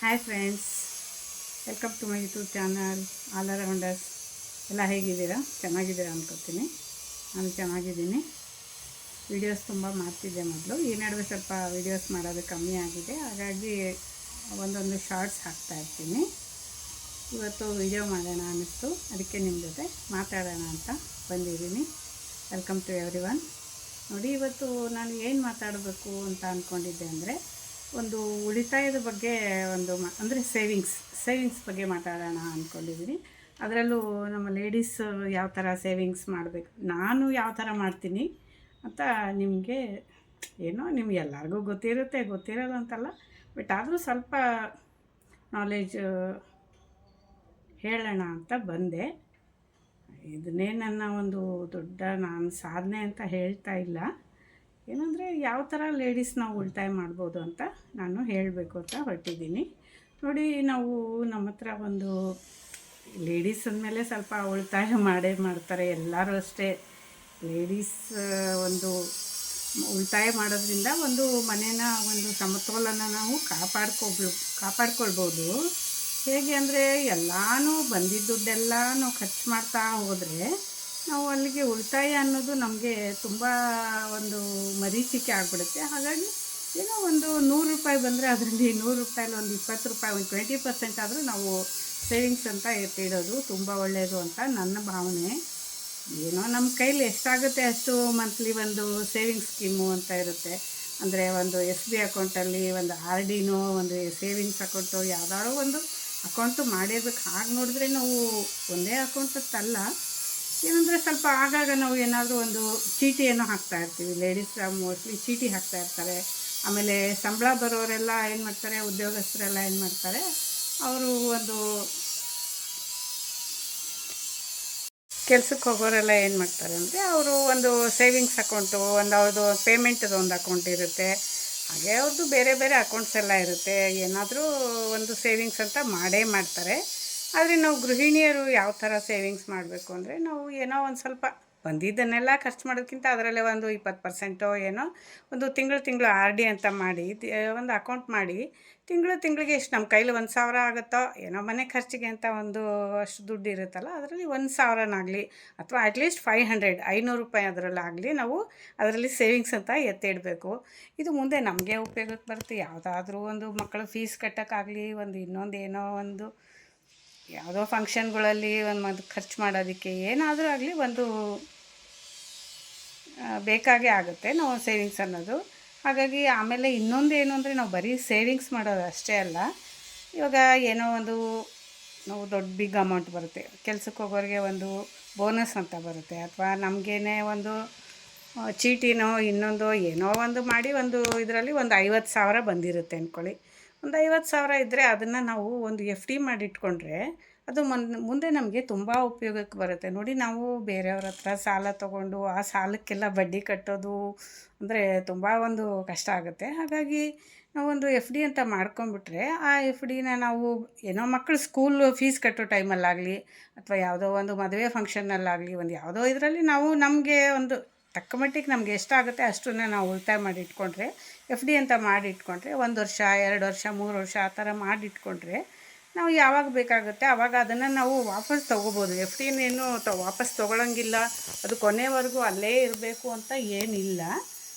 Hi friends, welcome to my YouTube channel all rounders. ಎಲ್ಲ ಹೇಗಿದ್ದೀರಾ? ಚೆನ್ನಾಗಿದ್ದೀರಾ ಅನ್ಕೋತೀನಿ. ನಾನು ಚೆನ್ನಾಗಿದ್ದೀನಿ. ವೀಡಿಯೋಸ್ ತುಂಬ ಮಾಡ್ತಿದ್ದೆ ಮೊದಲು. ಈ ನಡುವೆ ಸ್ವಲ್ಪ ವೀಡಿಯೋಸ್ ಮಾಡೋದು ಕಮ್ಮಿ ಆಗಿದೆ, ಹಾಗಾಗಿ ಒಂದೊಂದು ಶಾರ್ಟ್ಸ್ ಹಾಕ್ತಾಯಿರ್ತೀನಿ. ಇವತ್ತು ವೀಡಿಯೋ ಮಾಡೋಣ ಅನ್ನಿಸ್ತು, ಅದಕ್ಕೆ ನಿಮ್ಮ ಜೊತೆ ಮಾತಾಡೋಣ ಅಂತ ಬಂದಿದ್ದೀನಿ. Welcome to everyone. ನೋಡಿ, ಇವತ್ತು ನಾನು ಏನು ಮಾತಾಡಬೇಕು ಅಂತ ಅಂದ್ಕೊಂಡಿದ್ದೆ ಅಂದರೆ, ಒಂದು ಉಳಿತಾಯದ ಬಗ್ಗೆ ಅಂದರೆ ಸೇವಿಂಗ್ಸ್ ಬಗ್ಗೆ ಮಾತಾಡೋಣ ಅಂದ್ಕೊಂಡಿದ್ದೀನಿ. ಅದರಲ್ಲೂ ನಮ್ಮ ಲೇಡೀಸ್ ಯಾವ ಥರ ಸೇವಿಂಗ್ಸ್ ಮಾಡಬೇಕು, ನಾನು ಯಾವ ಥರ ಮಾಡ್ತೀನಿ ಅಂತ ನಿಮಗೆ ನಿಮ್ಗೆ ಎಲ್ಲರಿಗೂ ಗೊತ್ತಿರಲ್ಲ ಅಂತಲ್ಲ, ಬಟ್ ಆದರೂ ಸ್ವಲ್ಪ ನಾಲೆಜ್ ಹೇಳೋಣ ಅಂತ ಬಂದೆ. ಇದನ್ನೇ ನನ್ನ ಒಂದು ದೊಡ್ಡ ನಾನು ಸಾಧನೆ ಅಂತ ಹೇಳ್ತಾ ಇಲ್ಲ. ಏನಂದರೆ ಯಾವ ಥರ ಲೇಡೀಸ್ ನಾವು ಉಳಿತಾಯ ಮಾಡ್ಬೋದು ಅಂತ ನಾನು ಹೇಳಬೇಕು ಅಂತ ಹೊರಟಿದ್ದೀನಿ. ನೋಡಿ, ನಾವು ನಮ್ಮ ಹತ್ರ ಒಂದು ಲೇಡೀಸ್ ಅಂದಮೇಲೆ ಸ್ವಲ್ಪ ಉಳಿತಾಯ ಮಾಡ್ತಾರೆ ಎಲ್ಲರೂ ಅಷ್ಟೇ. ಲೇಡೀಸ್ ಒಂದು ಉಳಿತಾಯ ಮಾಡೋದ್ರಿಂದ ಒಂದು ಮನೇನ ಒಂದು ಸಮತೋಲನ ನಾವು ಕಾಪಾಡ್ಕೊಳ್ಬೋದು. ಹೇಗೆ ಅಂದರೆ, ಎಲ್ಲನೂ ಬಂದಿದ್ದ ದುಡ್ಡೆಲ್ಲ ನಾವು ಖರ್ಚು ಮಾಡ್ತಾ ಹೋದರೆ ನಾವು ಅಲ್ಲಿಗೆ ಉಳಿತಾಯ ಅನ್ನೋದು ನಮಗೆ ತುಂಬ ಒಂದು ಮರೀಚಿಕೆ ಆಗಿಬಿಡುತ್ತೆ. ಹಾಗಾಗಿ ಏನೋ ಒಂದು ₹100 ಬಂದರೆ ಅದರಲ್ಲಿ ₹100 ಒಂದು ₹20 ಒಂದು 20% ಆದರೂ ನಾವು ಸೇವಿಂಗ್ಸ್ ಅಂತ ಇಡೋದು ತುಂಬ ಒಳ್ಳೆಯದು ಅಂತ ನನ್ನ ಭಾವನೆ. ಏನೋ ನಮ್ಮ ಕೈಲಿ ಎಷ್ಟಾಗುತ್ತೆ ಅಷ್ಟು ಮಂತ್ಲಿ ಒಂದು ಸೇವಿಂಗ್ಸ್ ಸ್ಕೀಮು ಅಂತ ಇರುತ್ತೆ. ಅಂದರೆ ಒಂದು SB ಅಕೌಂಟಲ್ಲಿ ಒಂದು RDನೋ ಒಂದು ಸೇವಿಂಗ್ಸ್ ಅಕೌಂಟು ಯಾವುದಾದ್ರೂ ಒಂದು ಅಕೌಂಟು ಮಾಡಿರ್ಬೇಕು. ಹಾಗೆ ನೋಡಿದ್ರೆ ನಾವು ಒಂದೇ ಅಕೌಂಟತ್ತಲ್ಲ, ಏನಂದರೆ ಸ್ವಲ್ಪ ಆಗಾಗ ನಾವು ಏನಾದರೂ ಒಂದು ಚೀಟಿಯನ್ನು ಹಾಕ್ತಾಯಿರ್ತೀವಿ. ಲೇಡೀಸ್ ಮೋಸ್ಟ್ಲಿ ಚೀಟಿ ಹಾಕ್ತಾಯಿರ್ತಾರೆ. ಆಮೇಲೆ ಸಂಬಳ ಬರೋರೆಲ್ಲ ಏನು ಮಾಡ್ತಾರೆ, ಉದ್ಯೋಗಸ್ಥರೆಲ್ಲ ಏನು ಮಾಡ್ತಾರೆ, ಅವರು ಒಂದು ಕೆಲ್ಸಕ್ಕೆ ಹೋಗೋರೆಲ್ಲ ಏನು ಮಾಡ್ತಾರೆ ಅಂದರೆ, ಅವರು ಒಂದು ಸೇವಿಂಗ್ಸ್ ಅಕೌಂಟು, ಒಂದು ಅವ್ರದ್ದು ಪೇಮೆಂಟದು ಒಂದು ಅಕೌಂಟ್ ಇರುತ್ತೆ. ಹಾಗೆ ಅವ್ರದ್ದು ಬೇರೆ ಬೇರೆ ಅಕೌಂಟ್ಸ್ ಎಲ್ಲ ಇರುತ್ತೆ. ಏನಾದರೂ ಒಂದು ಸೇವಿಂಗ್ಸ್ ಅಂತ ಮಾಡ್ತಾರೆ. ಆದರೆ ನಾವು ಗೃಹಿಣಿಯರು ಯಾವ ಥರ ಸೇವಿಂಗ್ಸ್ ಮಾಡಬೇಕು ಅಂದರೆ, ನಾವು ಏನೋ ಒಂದು ಸ್ವಲ್ಪ ಬಂದಿದ್ದನ್ನೆಲ್ಲ ಖರ್ಚು ಮಾಡೋದಕ್ಕಿಂತ ಅದರಲ್ಲೇ ಒಂದು 20% ಏನೋ ಒಂದು ತಿಂಗಳು RD ಅಂತ ಮಾಡಿ ಒಂದು ಅಕೌಂಟ್ ಮಾಡಿ, ತಿಂಗಳಿಗೆ ಎಷ್ಟು ನಮ್ಮ ಕೈಲಿ 1,000 ಆಗುತ್ತೋ ಏನೋ ಮನೆ ಖರ್ಚಿಗೆ ಅಂತ ಒಂದು ಅಷ್ಟು ದುಡ್ಡು ಇರುತ್ತಲ್ಲ, ಅದರಲ್ಲಿ 1,000ನಾಗಲಿ ಅಥವಾ ಅಟ್ಲೀಸ್ಟ್ ₹500 ಅದರಲ್ಲಾಗಲಿ ನಾವು ಅದರಲ್ಲಿ ಸೇವಿಂಗ್ಸ್ ಅಂತ ಎತ್ತಿಡಬೇಕು. ಇದು ಮುಂದೆ ನಮಗೆ ಉಪಯೋಗಕ್ಕೆ ಬರುತ್ತೆ. ಯಾವುದಾದ್ರೂ ಒಂದು ಮಕ್ಕಳ ಫೀಸ್ ಕಟ್ಟೋಕ್ಕಾಗಲಿ, ಒಂದು ಇನ್ನೊಂದೇನೋ ಒಂದು ಯಾವುದೋ ಫಂಕ್ಷನ್ಗಳಲ್ಲಿ ಒಂದು ಖರ್ಚು ಮಾಡೋದಕ್ಕೆ ಏನಾದರೂ ಆಗಲಿ ಒಂದು ಬೇಕಾಗೇ ಆಗುತ್ತೆ ನಾವು ಸೇವಿಂಗ್ಸ್ ಅನ್ನೋದು. ಹಾಗಾಗಿ ಆಮೇಲೆ ಇನ್ನೊಂದು ಏನು ಅಂದರೆ, ನಾವು ಬರೀ ಸೇವಿಂಗ್ಸ್ ಮಾಡೋದು ಅಷ್ಟೇ ಅಲ್ಲ. ಇವಾಗ ಏನೋ ಒಂದು ನಾವು ದೊಡ್ಡ ಬಿಗ್ ಅಮೌಂಟ್ ಬರುತ್ತೆ, ಕೆಲ್ಸಕ್ಕೆ ಹೋಗೋರಿಗೆ ಒಂದು ಬೋನಸ್ ಅಂತ ಬರುತ್ತೆ, ಅಥವಾ ನಮಗೇನೆ ಒಂದು ಚೀಟಿನೋ ಇನ್ನೊಂದು ಏನೋ ಒಂದು ಮಾಡಿ ಒಂದು ಇದರಲ್ಲಿ ಒಂದು 50,000 ಬಂದಿರುತ್ತೆ ಅಂದ್ಕೊಳ್ಳಿ. ಒಂದು 50,000 ಇದ್ದರೆ ಅದನ್ನು ನಾವು ಒಂದು FD ಮಾಡಿಟ್ಕೊಂಡ್ರೆ ಅದು ಮುಂದೆ ನಮಗೆ ತುಂಬ ಉಪಯೋಗಕ್ಕೆ ಬರುತ್ತೆ. ನೋಡಿ, ನಾವು ಬೇರೆಯವ್ರ ಹತ್ರ ಸಾಲ ತೊಗೊಂಡು ಆ ಸಾಲಕ್ಕೆಲ್ಲ ಬಡ್ಡಿ ಕಟ್ಟೋದು ಅಂದರೆ ತುಂಬ ಒಂದು ಕಷ್ಟ ಆಗುತ್ತೆ. ಹಾಗಾಗಿ ನಾವೊಂದು FD ಅಂತ ಮಾಡ್ಕೊಂಬಿಟ್ರೆ, ಆ FDನ ನಾವು ಏನೋ ಮಕ್ಕಳು ಸ್ಕೂಲ್ ಫೀಸ್ ಕಟ್ಟೋ ಟೈಮಲ್ಲಾಗಲಿ, ಅಥವಾ ಯಾವುದೋ ಒಂದು ಮದುವೆ ಫಂಕ್ಷನ್ನಲ್ಲಾಗಲಿ, ಒಂದು ಯಾವುದೋ ಇದರಲ್ಲಿ ನಾವು ನಮಗೆ ಒಂದು ತಕ್ಕ ಮಟ್ಟಿಗೆ ನಮಗೆ ಎಷ್ಟಾಗುತ್ತೆ ಅಷ್ಟನ್ನು ನಾವು ಉಳಿತಾಯ ಮಾಡಿಟ್ಕೊಂಡ್ರೆ, FD ಅಂತ ಮಾಡಿಟ್ಕೊಂಡ್ರೆ 1 ವರ್ಷ 2 ವರ್ಷ 3 ವರ್ಷ ಆ ಥರ ಮಾಡಿಟ್ಕೊಂಡ್ರೆ ನಾವು ಯಾವಾಗ ಬೇಕಾಗುತ್ತೆ ಆವಾಗ ಅದನ್ನು ನಾವು ವಾಪಸ್ ತೊಗೋಬೋದು. FDನೇನು ವಾಪಸ್ ತೊಗೊಳಂಗಿಲ್ಲ, ಅದು ಕೊನೆವರೆಗೂ ಅಲ್ಲೇ ಇರಬೇಕು ಅಂತ ಏನಿಲ್ಲ.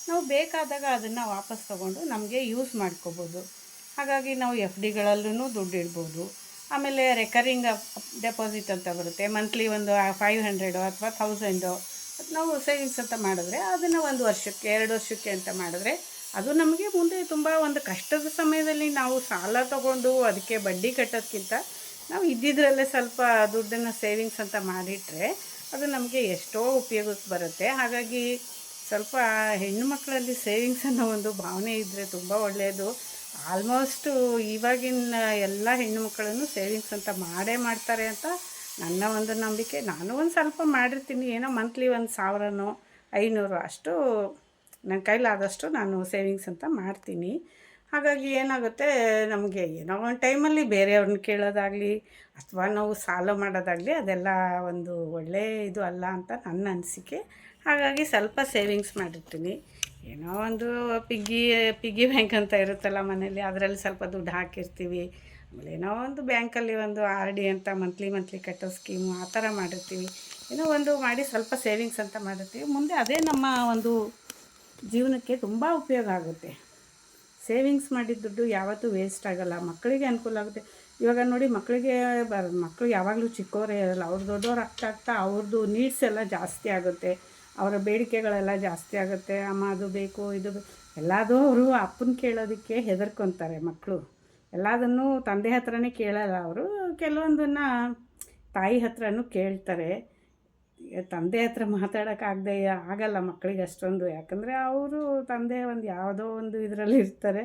ನಾವು ಬೇಕಾದಾಗ ಅದನ್ನು ವಾಪಸ್ ತೊಗೊಂಡು ನಮಗೆ ಯೂಸ್ ಮಾಡ್ಕೋಬೋದು. ಹಾಗಾಗಿ ನಾವು FDಗಳಲ್ಲೂ ದುಡ್ಡು ಇಡ್ಬೋದು. ಆಮೇಲೆ ರೆಕರಿಂಗ್ ಡೆಪಾಸಿಟ್ ಅಂತ ಬರುತ್ತೆ, ಮಂತ್ಲಿ ಒಂದು 500 ಅಥವಾ 1000 ನಾವು ಸೇವಿಂಗ್ಸ್ ಅಂತ ಮಾಡಿದ್ರೆ, ಅದನ್ನು 1 ವರ್ಷಕ್ಕೆ 2 ವರ್ಷಕ್ಕೆ ಅಂತ ಮಾಡಿದ್ರೆ ಅದು ನಮಗೆ ಮುಂದೆ ತುಂಬ ಒಂದು ಕಷ್ಟದ ಸಮಯದಲ್ಲಿ ನಾವು ಸಾಲ ತೊಗೊಂಡು ಅದಕ್ಕೆ ಬಡ್ಡಿ ಕಟ್ಟೋದಕ್ಕಿಂತ ನಾವು ಇದ್ದಿದ್ದರಲ್ಲೇ ಸ್ವಲ್ಪ ದುಡ್ಡನ್ನು ಸೇವಿಂಗ್ಸ್ ಅಂತ ಮಾಡಿಟ್ರೆ ಅದು ನಮಗೆ ಎಷ್ಟೋ ಉಪಯೋಗಕ್ಕೆ ಬರುತ್ತೆ. ಹಾಗಾಗಿ ಸ್ವಲ್ಪ ಹೆಣ್ಣು ಮಕ್ಕಳಲ್ಲಿ ಸೇವಿಂಗ್ಸ್ ಅನ್ನೋ ಒಂದು ಭಾವನೆ ಇದ್ದರೆ ತುಂಬ ಒಳ್ಳೆಯದು. ಆಲ್ಮೋಸ್ಟು ಇವಾಗಿನ ಎಲ್ಲ ಹೆಣ್ಣು ಮಕ್ಕಳನ್ನು ಸೇವಿಂಗ್ಸ್ ಅಂತ ಮಾಡ್ತಾರೆ ಅಂತ ನನ್ನ ಒಂದು ನಂಬಿಕೆ. ನಾನು ಒಂದು ಸ್ವಲ್ಪ ಮಾಡಿರ್ತೀನಿ, ಏನೋ ಮಂತ್ಲಿ 1,000ನೋ 500 ಅಷ್ಟು ನನ್ನ ಕೈಲಾದಷ್ಟು ನಾನು ಸೇವಿಂಗ್ಸ್ ಅಂತ ಮಾಡ್ತೀನಿ. ಹಾಗಾಗಿ ಏನಾಗುತ್ತೆ, ನಮಗೆ ಏನೋ ಒಂದು ಟೈಮಲ್ಲಿ ಬೇರೆಯವ್ರನ್ನ ಕೇಳೋದಾಗಲಿ ಅಥವಾ ನಾವು ಸಾಲ ಮಾಡೋದಾಗಲಿ ಅದೆಲ್ಲ ಒಂದು ಒಳ್ಳೆಯ ಇದು ಅಲ್ಲ ಅಂತ ನನ್ನ ಅನಿಸಿಕೆ. ಹಾಗಾಗಿ ಸ್ವಲ್ಪ ಸೇವಿಂಗ್ಸ್ ಮಾಡಿರ್ತೀನಿ. ಏನೋ ಒಂದು ಪಿಗ್ಗಿ ಪಿಗ್ಗಿ ಬ್ಯಾಂಕ್ ಅಂತ ಇರುತ್ತಲ್ಲ ಮನೇಲಿ, ಅದರಲ್ಲಿ ಸ್ವಲ್ಪ ದುಡ್ಡು ಹಾಕಿರ್ತೀವಿ. ಆಮೇಲೆ ಏನೋ ಒಂದು ಬ್ಯಾಂಕಲ್ಲಿ ಒಂದು ಆರ್ ಡಿ ಅಂತ ಮಂತ್ಲಿ ಕಟ್ಟೋ ಸ್ಕೀಮು ಆ ಥರ ಮಾಡಿರ್ತೀವಿ. ಏನೋ ಒಂದು ಮಾಡಿ ಸ್ವಲ್ಪ ಸೇವಿಂಗ್ಸ್ ಅಂತ ಮಾಡಿರ್ತೀವಿ. ಮುಂದೆ ಅದೇ ನಮ್ಮ ಒಂದು ಜೀವನಕ್ಕೆ ತುಂಬ ಉಪಯೋಗ ಆಗುತ್ತೆ. ಸೇವಿಂಗ್ಸ್ ಮಾಡಿದ ದುಡ್ಡು ಯಾವತ್ತೂ ವೇಸ್ಟ್ ಆಗೋಲ್ಲ, ಮಕ್ಕಳಿಗೆ ಅನುಕೂಲ ಆಗುತ್ತೆ. ಇವಾಗ ನೋಡಿ, ಮಕ್ಕಳು ಯಾವಾಗಲೂ ಚಿಕ್ಕವರೇ ಇರಲ್ಲ, ಅವ್ರು ದೊಡ್ಡವ್ರು ಆಗ್ತಾ ಅವ್ರದ್ದು ನೀಡ್ಸ್ ಎಲ್ಲ ಜಾಸ್ತಿ ಆಗುತ್ತೆ, ಅವರ ಬೇಡಿಕೆಗಳೆಲ್ಲ ಜಾಸ್ತಿ ಆಗುತ್ತೆ. ಅಮ್ಮ ಅದು ಬೇಕು ಇದು ಎಲ್ಲದೂ ಅವರು ಅಪ್ಪನ ಕೇಳೋದಕ್ಕೆ ಹೆದರ್ಕೊತಾರೆ ಮಕ್ಕಳು. ಎಲ್ಲದನ್ನೂ ತಂದೆ ಹತ್ರನೇ ಕೇಳಲ್ಲ ಅವರು, ಕೆಲವೊಂದನ್ನು ತಾಯಿ ಹತ್ರನೂ ಕೇಳ್ತಾರೆ. ತಂದೆ ಹತ್ರ ಮಾತಾಡೋಕ್ಕಾಗದೆ ಆಗಲ್ಲ ಮಕ್ಕಳಿಗೆ ಅಷ್ಟೊಂದು, ಯಾಕಂದರೆ ಅವರು ತಂದೆ ಒಂದು ಯಾವುದೋ ಒಂದು ಇದರಲ್ಲಿ ಇರ್ತಾರೆ.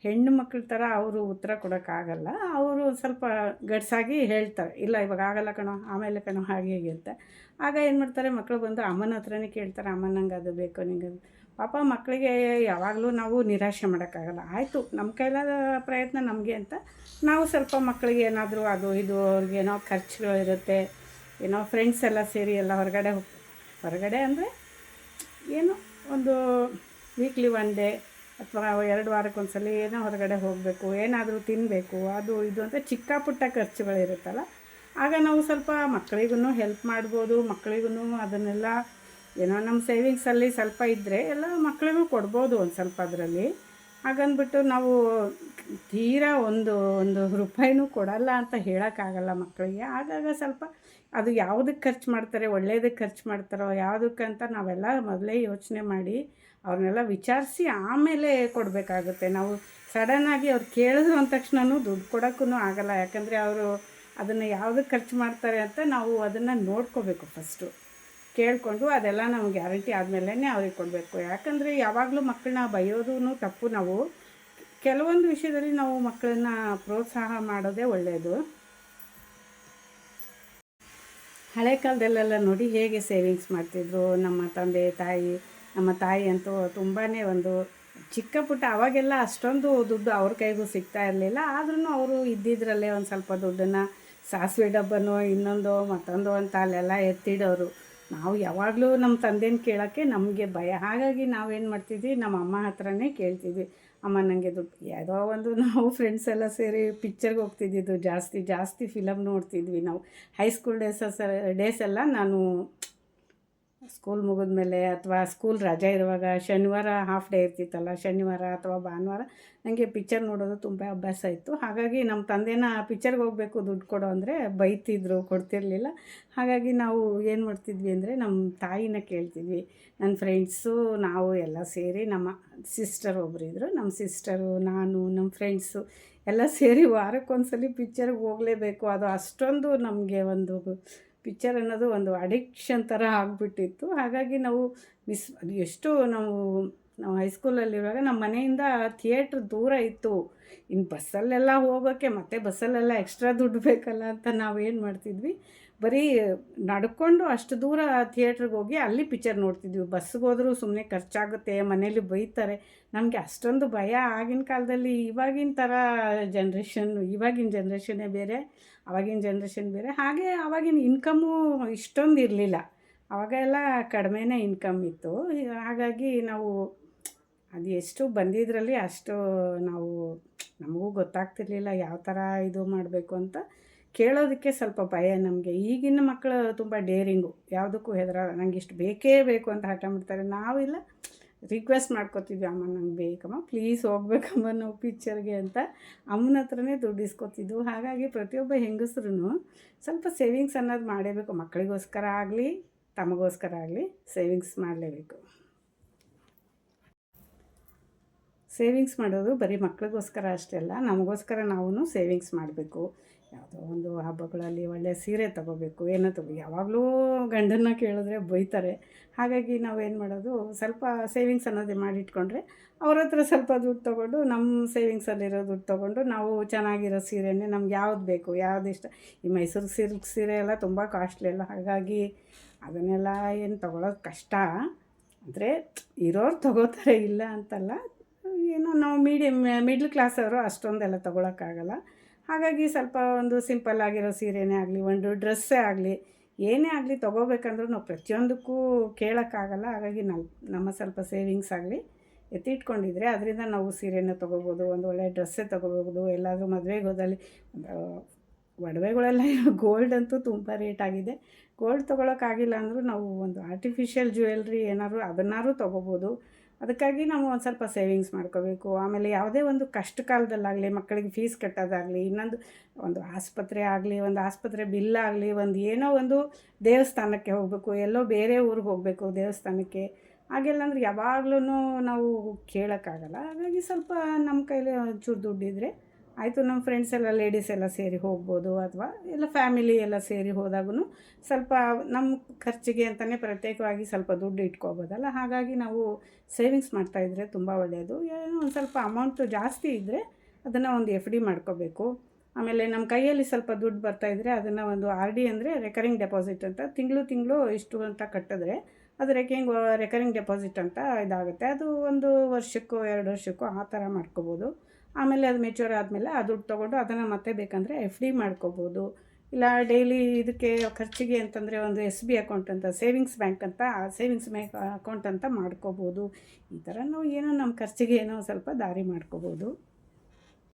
ಹೆಣ್ಣು ಮಕ್ಕಳ ಥರ ಅವರು ಉತ್ತರ ಕೊಡೋಕ್ಕಾಗಲ್ಲ. ಅವರು ಸ್ವಲ್ಪ ಗಡ್ಸಾಗಿ ಹೇಳ್ತಾರೆ, ಇಲ್ಲ ಇವಾಗ ಆಗಲ್ಲ ಕಣೋ, ಆಮೇಲೆ ಕಣೋ, ಹಾಗೆ ಹೀಗೆ ಅಂತ. ಆಗ ಏನು ಮಾಡ್ತಾರೆ, ಮಕ್ಕಳು ಬಂದು ಅಮ್ಮನ ಹತ್ರನೇ ಕೇಳ್ತಾರೆ, ಅಮ್ಮ ನಂಗೆ ಅದು ಬೇಕು, ನಿಂಗೆ ಅದು. ಪಾಪ ಮಕ್ಕಳಿಗೆ ಯಾವಾಗಲೂ ನಾವು ನಿರಾಶೆ ಮಾಡೋಕ್ಕಾಗಲ್ಲ. ಆಯಿತು, ನಮ್ಮ ಕೈಲಾದ ಪ್ರಯತ್ನ ನಮಗೆ ಅಂತ ನಾವು ಸ್ವಲ್ಪ ಮಕ್ಕಳಿಗೆ ಏನಾದರೂ ಅದು ಇದು ಅವ್ರಿಗೇನೋ ಖರ್ಚುಗಳಿರುತ್ತೆ, ಏನೋ ಫ್ರೆಂಡ್ಸ್ ಎಲ್ಲ ಸೇರಿ ಎಲ್ಲ ಹೊರಗಡೆ ಅಂದರೆ ಏನು ಒಂದು ವೀಕ್ಲಿ 1 ಡೇ ಅಥವಾ 2 ವಾರಕ್ಕೊಂದ್ಸಲ ಏನೋ ಹೊರಗಡೆ ಹೋಗಬೇಕು, ಏನಾದರೂ ತಿನ್ನಬೇಕು, ಅದು ಇದು ಅಂತ ಚಿಕ್ಕ ಪುಟ್ಟ ಖರ್ಚುಗಳಿರುತ್ತಲ್ಲ, ಆಗ ನಾವು ಸ್ವಲ್ಪ ಮಕ್ಕಳಿಗೂ ಹೆಲ್ಪ್ ಮಾಡ್ಬೋದು. ಮಕ್ಕಳಿಗೂ ಅದನ್ನೆಲ್ಲ ಏನೋ ನಮ್ಮ ಸೇವಿಂಗ್ಸಲ್ಲಿ ಸ್ವಲ್ಪ ಇದ್ದರೆ ಎಲ್ಲ ಮಕ್ಕಳಿಗೂ ಕೊಡ್ಬೋದು ಒಂದು ಸ್ವಲ್ಪ ಅದರಲ್ಲಿ. ಹಾಗಂದ್ಬಿಟ್ಟು ನಾವು ತೀರಾ ಒಂದು ರೂಪಾಯಿನೂ ಕೊಡಲ್ಲ ಅಂತ ಹೇಳೋಕ್ಕಾಗಲ್ಲ ಮಕ್ಕಳಿಗೆ. ಆಗಾಗ ಸ್ವಲ್ಪ ಅದು ಯಾವುದಕ್ಕೆ ಖರ್ಚು ಮಾಡ್ತಾರೆ, ಒಳ್ಳೆಯದಕ್ಕೆ ಖರ್ಚು ಮಾಡ್ತಾರೋ ಯಾವುದಕ್ಕಂತ ನಾವೆಲ್ಲ ಮೊದಲೇ ಯೋಚನೆ ಮಾಡಿ ಅವ್ರನ್ನೆಲ್ಲ ವಿಚಾರಿಸಿ ಆಮೇಲೆ ಕೊಡಬೇಕಾಗುತ್ತೆ. ನಾವು ಸಡನ್ನಾಗಿ ಅವ್ರು ಕೇಳಿದ್ರು ಅಂದ ತಕ್ಷಣವೂ ದುಡ್ಡು ಕೊಡೋಕ್ಕೂ ಆಗಲ್ಲ, ಯಾಕಂದರೆ ಅವರು ಅದನ್ನು ಯಾವುದಕ್ಕೆ ಖರ್ಚು ಮಾಡ್ತಾರೆ ಅಂತ ನಾವು ಅದನ್ನು ನೋಡ್ಕೋಬೇಕು. ಫಸ್ಟು ಕೇಳಿಕೊಂಡು ಅದೆಲ್ಲ ನಮ್ಗೆ ಗ್ಯಾರಂಟಿ ಆದಮೇಲೆ ಅವ್ರಿಗೆ ಕೊಡಬೇಕು. ಯಾಕಂದರೆ ಯಾವಾಗಲೂ ಮಕ್ಕಳನ್ನ ಬೈಯೋದೂ ತಪ್ಪು. ನಾವು ಕೆಲವೊಂದು ವಿಷಯದಲ್ಲಿ ನಾವು ಮಕ್ಕಳನ್ನ ಪ್ರೋತ್ಸಾಹ ಮಾಡೋದೇ ಒಳ್ಳೆಯದು. ಹಳೆ ಕಾಲದಲ್ಲೆಲ್ಲ ನೋಡಿ ಹೇಗೆ ಸೇವಿಂಗ್ಸ್ ಮಾಡ್ತಿದ್ರು ನಮ್ಮ ತಂದೆ ತಾಯಿ. ನಮ್ಮ ತಾಯಿ ಅಂತೂ ತುಂಬಾ ಒಂದು ಚಿಕ್ಕ ಪುಟ್ಟ, ಅವಾಗೆಲ್ಲ ಅಷ್ಟೊಂದು ದುಡ್ಡು ಅವ್ರ ಕೈಗೂ ಸಿಗ್ತಾ ಇರಲಿಲ್ಲ. ಆದ್ರೂ ಅವರು ಇದ್ದಿದ್ದರಲ್ಲೇ ಒಂದು ಸ್ವಲ್ಪ ದುಡ್ಡನ್ನು ಸಾಸಿವೆ ಡಬ್ಬನೋ ಇನ್ನೊಂದು ಮತ್ತೊಂದು ಅಂತ ಅಲ್ಲೆಲ್ಲ ಎತ್ತಿಡೋರು. ನಾವು ಯಾವಾಗಲೂ ನಮ್ಮ ತಂದೆನ ಕೇಳೋಕ್ಕೆ ನಮಗೆ ಭಯ. ಹಾಗಾಗಿ ನಾವೇನು ಮಾಡ್ತಿದ್ವಿ, ನಮ್ಮ ಅಮ್ಮ ಹತ್ರನೇ ಕೇಳ್ತಿದ್ವಿ, ಅಮ್ಮ ನನಗೆ ದುಡ್ಡು. ಯಾವುದೋ ಒಂದು ನಾವು ಫ್ರೆಂಡ್ಸ್ ಎಲ್ಲ ಸೇರಿ ಪಿಕ್ಚರ್ಗೆ ಹೋಗ್ತಿದ್ದಿದ್ದು, ಜಾಸ್ತಿ ಫಿಲಮ್ ನೋಡ್ತಿದ್ವಿ ನಾವು. ಹೈಸ್ಕೂಲ್ ಡೇಸೆಲ್ಲ ನಾನು ಸ್ಕೂಲ್ ಮುಗಿದ್ಮೇಲೆ ಅಥವಾ ಸ್ಕೂಲ್ ರಜೆ ಇರುವಾಗ ಶನಿವಾರ ಹಾಫ್ ಡೇ ಇರ್ತಿತ್ತಲ್ಲ, ಶನಿವಾರ ಅಥವಾ ಭಾನುವಾರ ನನಗೆ ಪಿಕ್ಚರ್ ನೋಡೋದು ತುಂಬ ಅಭ್ಯಾಸ ಇತ್ತು. ಹಾಗಾಗಿ ನಮ್ಮ ತಂದೆನ ಪಿಕ್ಚರ್ಗೆ ಹೋಗಬೇಕು ದುಡ್ಡು ಕೊಡೋ ಅಂದರೆ ಬೈತಿದ್ರು, ಕೊಡ್ತಿರಲಿಲ್ಲ. ಹಾಗಾಗಿ ನಾವು ಏನು ಮಾಡ್ತಿದ್ವಿ ಅಂದರೆ ನಮ್ಮ ತಾಯಿನ ಕೇಳ್ತಿದ್ವಿ. ನನ್ನ ಫ್ರೆಂಡ್ಸು ನಾವು ಎಲ್ಲ ಸೇರಿ, ನಮ್ಮ ಸಿಸ್ಟರ್ ಒಬ್ಬರಿದ್ದರು, ನಮ್ಮ ಸಿಸ್ಟರು, ನಾನು, ನಮ್ಮ ಫ್ರೆಂಡ್ಸು ಎಲ್ಲ ಸೇರಿ ವಾರಕ್ಕೊಂದ್ಸಲಿ ಪಿಕ್ಚರ್ಗೆ ಹೋಗಲೇಬೇಕು. ಅದು ಅಷ್ಟೊಂದು ನಮಗೆ ಒಂದು ಪಿಕ್ಚರ್ ಅನ್ನೋದು ಒಂದು ಅಡಿಕ್ಷನ್ ಥರ ಆಗಿಬಿಟ್ಟಿತ್ತು. ಹಾಗಾಗಿ ನಾವು ಅದು ಎಷ್ಟು ನಾವು ಹೈಸ್ಕೂಲಲ್ಲಿರುವಾಗ ನಮ್ಮ ಮನೆಯಿಂದ ಥಿಯೇಟ್ರ್ ದೂರ ಇತ್ತು. ಇನ್ನು ಬಸ್ಸಲ್ಲೆಲ್ಲ ಹೋಗೋಕ್ಕೆ ಮತ್ತೆ ಬಸ್ಸಲ್ಲೆಲ್ಲ ಎಕ್ಸ್ಟ್ರಾ ದುಡ್ಡು ಬೇಕಲ್ಲ ಅಂತ ನಾವೇನು ಮಾಡ್ತಿದ್ವಿ, ಬರೀ ನಡ್ಕೊಂಡು ಅಷ್ಟು ದೂರ ಥಿಯೇಟ್ರಿಗೆ ಹೋಗಿ ಅಲ್ಲಿ ಪಿಕ್ಚರ್ ನೋಡ್ತಿದ್ವಿ. ಬಸ್ಸಿಗೆ ಹೋದರೂ ಸುಮ್ಮನೆ ಖರ್ಚಾಗುತ್ತೆ, ಮನೇಲಿ ಬೈತಾರೆ. ನಮಗೆ ಅಷ್ಟೊಂದು ಭಯ. ಆಗಿನ ಕಾಲದಲ್ಲಿ ಇವಾಗಿನ ಥರ ಇವಾಗಿನ ಜನ್ರೇಷನ್ನೇ ಬೇರೆ, ಆವಾಗಿನ ಜನ್ರೇಷನ್ ಬೇರೆ. ಹಾಗೆ ಆವಾಗಿನ ಇನ್ಕಮ್ಮು ಇಷ್ಟೊಂದು ಇರಲಿಲ್ಲ, ಆವಾಗ ಎಲ್ಲ ಕಡಿಮೆನೇ ಇನ್ಕಮ್ ಇತ್ತು. ಹಾಗಾಗಿ ನಾವು ಅದು ಎಷ್ಟು ಬಂದಿದ್ದರಲ್ಲಿ ಅಷ್ಟು ನಾವು ನಮಗೂ ಗೊತ್ತಾಗ್ತಿರ್ಲಿಲ್ಲ ಯಾವ ಥರ ಇದು ಮಾಡಬೇಕು ಅಂತ. ಕೇಳೋದಕ್ಕೆ ಸ್ವಲ್ಪ ಭಯ ನಮಗೆ. ಈಗಿನ ಮಕ್ಕಳು ತುಂಬ ಡೇರಿಂಗು, ಯಾವುದಕ್ಕೂ ಹೆದರಲ್ಲ. ನಂಗೆ ಇಷ್ಟು ಬೇಕೇ ಬೇಕು ಅಂತ ಹಠ ಮಾಡ್ತಾರೆ. ನಾವಿಲ್ಲ, ರಿಕ್ವೆಸ್ಟ್ ಮಾಡ್ಕೊತಿದ್ವಿ, ಅಮ್ಮ ನಂಗೆ ಬೇಕಮ್ಮ, ಪ್ಲೀಸ್ ಹೋಗ್ಬೇಕಮ್ಮ ನಾವು ಪಿಕ್ಚರ್ಗೆ ಅಂತ ಅಮ್ಮನ ಹತ್ರನೇ ದುಡ್ಡು ಇಸ್ಕೊತಿದ್ವು. ಹಾಗಾಗಿ ಪ್ರತಿಯೊಬ್ಬ ಹೆಂಗಸ್ರೂ ಸ್ವಲ್ಪ ಸೇವಿಂಗ್ಸ್ ಅನ್ನೋದು ಮಾಡಲೇಬೇಕು. ಮಕ್ಕಳಿಗೋಸ್ಕರ ಆಗಲಿ ತಮಗೋಸ್ಕರ ಆಗಲಿ ಸೇವಿಂಗ್ಸ್ ಮಾಡಲೇಬೇಕು. ಸೇವಿಂಗ್ಸ್ ಮಾಡೋದು ಬರೀ ಮಕ್ಕಳಿಗೋಸ್ಕರ ಅಷ್ಟೇ ಅಲ್ಲ, ನಮಗೋಸ್ಕರ ನಾವು ಸೇವಿಂಗ್ಸ್ ಮಾಡಬೇಕು. ಯಾವುದೋ ಒಂದು ಹಬ್ಬಗಳಲ್ಲಿ ಒಳ್ಳೆಯ ಸೀರೆ ತೊಗೋಬೇಕು, ಏನೋ ಯಾವಾಗಲೂ ಗಂಡನ್ನ ಕೇಳಿದ್ರೆ ಬೈತಾರೆ. ಹಾಗಾಗಿ ನಾವೇನು ಮಾಡೋದು, ಸ್ವಲ್ಪ ಸೇವಿಂಗ್ಸ್ ಅನ್ನೋದೇ ಮಾಡಿಟ್ಕೊಂಡ್ರೆ ಅವ್ರ ಹತ್ರ ಸ್ವಲ್ಪ ದುಡ್ಡು ತೊಗೊಂಡು, ನಮ್ಮ ಸೇವಿಂಗ್ಸಲ್ಲಿರೋ ದುಡ್ಡು ತೊಗೊಂಡು ನಾವು ಚೆನ್ನಾಗಿರೋ ಸೀರೆನೇ ನಮ್ಗೆ ಯಾವ್ದು ಬೇಕು, ಯಾವ್ದು ಇಷ್ಟ. ಈ ಮೈಸೂರು ಸಿಲ್ಕ್ ಸೀರೆ ಎಲ್ಲ ತುಂಬ ಕಾಸ್ಟ್ಲಿ ಅಲ್ಲ, ಹಾಗಾಗಿ ಅದನ್ನೆಲ್ಲ ಏನು ತೊಗೊಳೋದು ಕಷ್ಟ. ಅಂದರೆ ಇರೋರು ತೊಗೋತಾರೆ, ಇಲ್ಲ ಅಂತಲ್ಲ. ಏನೋ ನಾವು ಮಿಡ್ಲ್ ಕ್ಲಾಸ್ ಅವರು ಅಷ್ಟೊಂದೆಲ್ಲ ತೊಗೊಳಕ್ಕಾಗಲ್ಲ. ಹಾಗಾಗಿ ಸ್ವಲ್ಪ ಒಂದು ಸಿಂಪಲ್ ಆಗಿರೋ ಸೀರೆನೇ ಆಗಲಿ, ಒಂದು ಡ್ರೆಸ್ಸೇ ಆಗಲಿ, ಏನೇ ಆಗಲಿ ತೊಗೋಬೇಕಂದ್ರೂ ನಾವು ಪ್ರತಿಯೊಂದಕ್ಕೂ ಕೇಳೋಕ್ಕಾಗಲ್ಲ. ಹಾಗಾಗಿ ನಮ್ಮ ಸ್ವಲ್ಪ ಸೇವಿಂಗ್ಸ್ ಆಗಲಿ ಎತ್ತಿಟ್ಕೊಂಡಿದ್ರೆ ಅದರಿಂದ ನಾವು ಸೀರೆನ ತೊಗೋಬೋದು, ಒಂದು ಒಳ್ಳೆಯ ಡ್ರೆಸ್ಸೇ ತೊಗೋಬೋದು. ಎಲ್ಲಾದರೂ ಮದುವೆಗೆ ಹೋದಲ್ಲಿ ಒಡವೆಗಳೆಲ್ಲ ಗೋಲ್ಡ್ ಅಂತೂ ತುಂಬ ರೇಟ್ ಆಗಿದೆ. ಗೋಲ್ಡ್ ತೊಗೊಳಕ್ಕಾಗಿಲ್ಲ ಅಂದರೂ ನಾವು ಒಂದು ಆರ್ಟಿಫಿಷಿಯಲ್ ಜ್ಯುವೆಲ್ರಿ ಏನಾದ್ರು ಅದನ್ನಾದ್ರೂ ತೊಗೋಬೋದು. ಅದಕ್ಕಾಗಿ ನಾವು ಒಂದು ಸ್ವಲ್ಪ ಸೇವಿಂಗ್ಸ್ ಮಾಡ್ಕೋಬೇಕು. ಆಮೇಲೆ ಯಾವುದೇ ಒಂದು ಕಷ್ಟ ಕಾಲದಲ್ಲಾಗಲಿ, ಮಕ್ಕಳಿಗೆ ಫೀಸ್ ಕಟ್ಟೋದಾಗಲಿ, ಇನ್ನೊಂದು ಒಂದು ಆಸ್ಪತ್ರೆ ಆಗಲಿ, ಒಂದು ಆಸ್ಪತ್ರೆ ಬಿಲ್ಲಾಗಲಿ, ಒಂದು ಏನೋ ಒಂದು ದೇವಸ್ಥಾನಕ್ಕೆ ಹೋಗಬೇಕು, ಎಲ್ಲೋ ಬೇರೆ ಊರಿಗೆ ಹೋಗಬೇಕು ದೇವಸ್ಥಾನಕ್ಕೆ, ಹಾಗೆಲ್ಲ ಅಂದ್ರೆ ಯಾವಾಗ್ಲೂ ನಾವು ಕೇಳೋಕ್ಕಾಗಲ್ಲ. ಹಾಗಾಗಿ ಸ್ವಲ್ಪ ನಮ್ಮ ಕೈಲಿ ಒಂಚೂರು ದುಡ್ಡಿದ್ರೆ ಆಯಿತು, ನಮ್ಮ ಫ್ರೆಂಡ್ಸ್ ಎಲ್ಲ ಲೇಡೀಸ್ ಎಲ್ಲ ಸೇರಿ ಹೋಗ್ಬೋದು, ಅಥವಾ ಎಲ್ಲ ಫ್ಯಾಮಿಲಿ ಎಲ್ಲ ಸೇರಿ ಹೋದಾಗೂ ಸ್ವಲ್ಪ ನಮ್ಮ ಖರ್ಚಿಗೆ ಅಂತಲೇ ಪ್ರತ್ಯೇಕವಾಗಿ ಸ್ವಲ್ಪ ದುಡ್ಡು ಇಟ್ಕೋಬೋದಲ್ಲ. ಹಾಗಾಗಿ ನಾವು ಸೇವಿಂಗ್ಸ್ ಮಾಡ್ತಾಯಿದ್ರೆ ತುಂಬ ಒಳ್ಳೆಯದು. ಏನೋ ಒಂದು ಸ್ವಲ್ಪ ಅಮೌಂಟು ಜಾಸ್ತಿ ಇದ್ದರೆ ಅದನ್ನು ಒಂದು ಎಫ್ ಡಿ ಮಾಡ್ಕೋಬೇಕು. ಆಮೇಲೆ ನಮ್ಮ ಕೈಯಲ್ಲಿ ಸ್ವಲ್ಪ ದುಡ್ಡು ಬರ್ತಾಯಿದ್ರೆ ಅದನ್ನು ಒಂದು ಆರ್ ಡಿ ಅಂದರೆ ರೆಕರಿಂಗ್ ಡೆಪಾಸಿಟ್ ಅಂತ, ತಿಂಗಳು ಇಷ್ಟು ಅಂತ ಕಟ್ಟಿದ್ರೆ ಅದು ರೆಕರಿಂಗ್ ಡೆಪಾಸಿಟ್ ಅಂತ ಇದಾಗುತ್ತೆ. ಅದು 1 ವರ್ಷಕ್ಕೋ 2 ವರ್ಷಕ್ಕೋ ಆ ಥರ ಮಾಡ್ಕೋಬೋದು. ಆಮೇಲೆ ಅದು ಮೆಚ್ಯೂರ್ ಆದಮೇಲೆ ಆ ದುಡ್ಡು ತೊಗೊಂಡು ಅದನ್ನು ಮತ್ತೆ ಬೇಕಂದರೆ ಎಫ್ ಡಿ ಮಾಡ್ಕೋಬೋದು. ಇಲ್ಲ ಡೈಲಿ ಇದಕ್ಕೆ ಖರ್ಚಿಗೆ ಅಂತಂದರೆ ಒಂದು ಎಸ್ ಬಿ ಅಕೌಂಟ್ ಅಂತ, ಸೇವಿಂಗ್ಸ್ ಬ್ಯಾಂಕ್ ಅಂತ, ಸೇವಿಂಗ್ಸ್ ಅಕೌಂಟ್ ಅಂತ ಮಾಡ್ಕೋಬೋದು. ಈ ಥರ ನಾವು ಏನೋ ನಮ್ಮ ಖರ್ಚಿಗೆ ಏನೋ ಸ್ವಲ್ಪ ದಾರಿ ಮಾಡ್ಕೋಬೋದು.